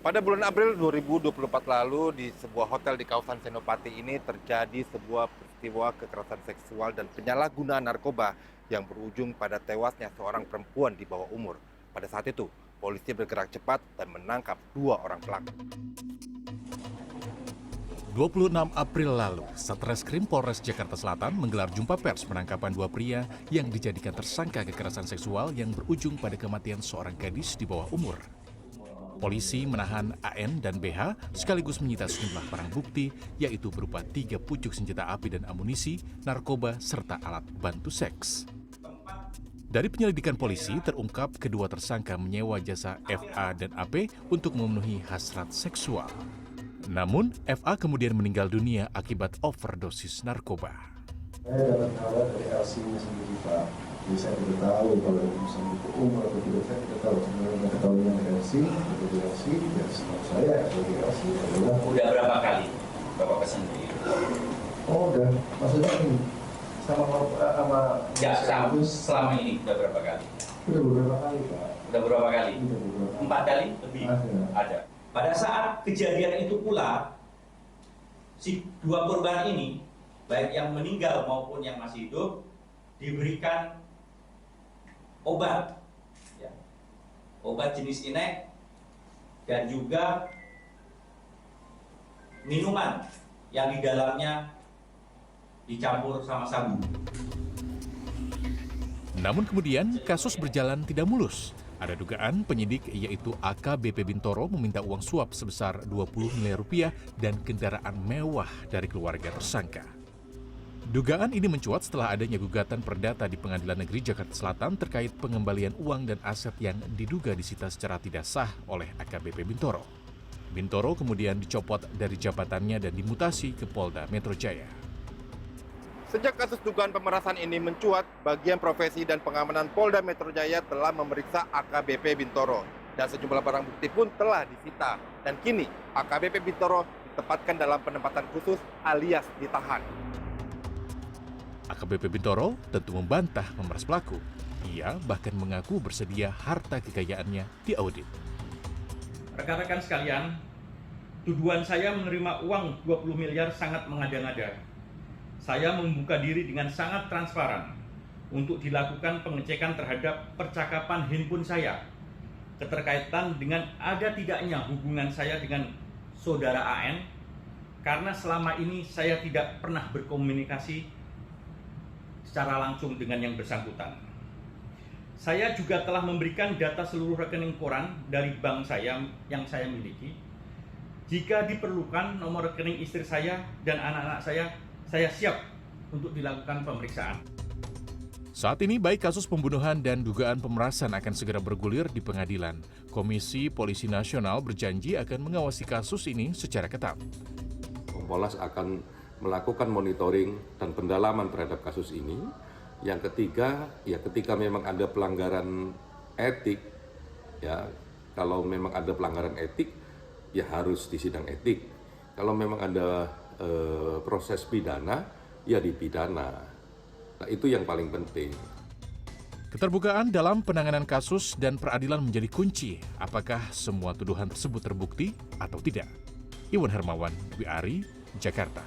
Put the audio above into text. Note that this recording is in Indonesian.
Pada bulan April 2024 lalu, di sebuah hotel di kawasan Senopati ini terjadi sebuah peristiwa kekerasan seksual dan penyalahgunaan narkoba yang berujung pada tewasnya seorang perempuan di bawah umur. Pada saat itu, polisi bergerak cepat dan menangkap 2 orang pelaku. 26 April lalu, Satreskrim Polres Jakarta Selatan menggelar jumpa pers penangkapan 2 pria yang dijadikan tersangka kekerasan seksual yang berujung pada kematian seorang gadis di bawah umur. Polisi menahan AN dan BH sekaligus menyita sejumlah barang bukti, yaitu berupa 3 pucuk senjata api dan amunisi, narkoba, serta alat bantu seks. Dari penyelidikan polisi, terungkap kedua tersangka menyewa jasa FA dan AP untuk memenuhi hasrat seksual. Namun, FA kemudian meninggal dunia akibat overdosis narkoba. Saya dapat kabar dari LC sendiri, Pak. Jadi saya tidak tahu kalau misalnya itu umur atau tidak, saya tidak tahu. Sebenarnya ketahuinya dari LC, dari LC, ya setahu saya dari LC adalah... Udah berapa kali Bapak pesan begitu? Oh, udah. Maksudnya ini, Ya, selama ini udah berapa kali? Udah beberapa kali, Pak. Udah berapa kali? Udah beberapa kali. 4 kali lebih? Ada. Pada saat kejadian itu pula, si 2 korban ini, baik yang meninggal maupun yang masih hidup, diberikan obat, ya, obat jenis inek dan juga minuman yang di dalamnya dicampur sama sabu. Namun kemudian kasus berjalan tidak mulus. Ada dugaan penyidik yaitu AKBP Bintoro meminta uang suap sebesar 20 miliar rupiah dan kendaraan mewah dari keluarga tersangka. Dugaan ini mencuat setelah adanya gugatan perdata di Pengadilan Negeri Jakarta Selatan terkait pengembalian uang dan aset yang diduga disita secara tidak sah oleh AKBP Bintoro. Bintoro kemudian dicopot dari jabatannya dan dimutasi ke Polda Metro Jaya. Sejak kasus dugaan pemerasan ini mencuat, bagian profesi dan pengamanan Polda Metro Jaya telah memeriksa AKBP Bintoro. Dan sejumlah barang bukti pun telah disita. Dan kini AKBP Bintoro ditempatkan dalam penempatan khusus alias ditahan. AKBP Bintoro tentu membantah memeras pelaku. Ia bahkan mengaku bersedia harta kekayaannya diaudit. Rekan-rekan sekalian, tuduhan saya menerima uang 20 miliar sangat mengada-ngada. Saya membuka diri dengan sangat transparan untuk dilakukan pengecekan terhadap percakapan handphone saya, keterkaitan dengan ada tidaknya hubungan saya dengan saudara AN, karena selama ini saya tidak pernah berkomunikasi secara langsung dengan yang bersangkutan. Saya juga telah memberikan data seluruh rekening koran dari bank saya yang saya miliki. Jika diperlukan nomor rekening istri saya dan anak-anak saya siap untuk dilakukan pemeriksaan. Saat ini baik kasus pembunuhan dan dugaan pemerasan akan segera bergulir di pengadilan. Komisi Polisi Nasional berjanji akan mengawasi kasus ini secara ketat. Kompolnas akan melakukan monitoring dan pendalaman terhadap kasus ini. Yang ketiga, ya ketika memang ada pelanggaran etik, ya kalau memang ada pelanggaran etik, ya harus di sidang etik. Kalau memang ada proses pidana, ya dipidana. Nah, itu yang paling penting. Keterbukaan dalam penanganan kasus dan peradilan menjadi kunci. Apakah semua tuduhan tersebut terbukti atau tidak? Iwan Hermawan, WRI, Jakarta.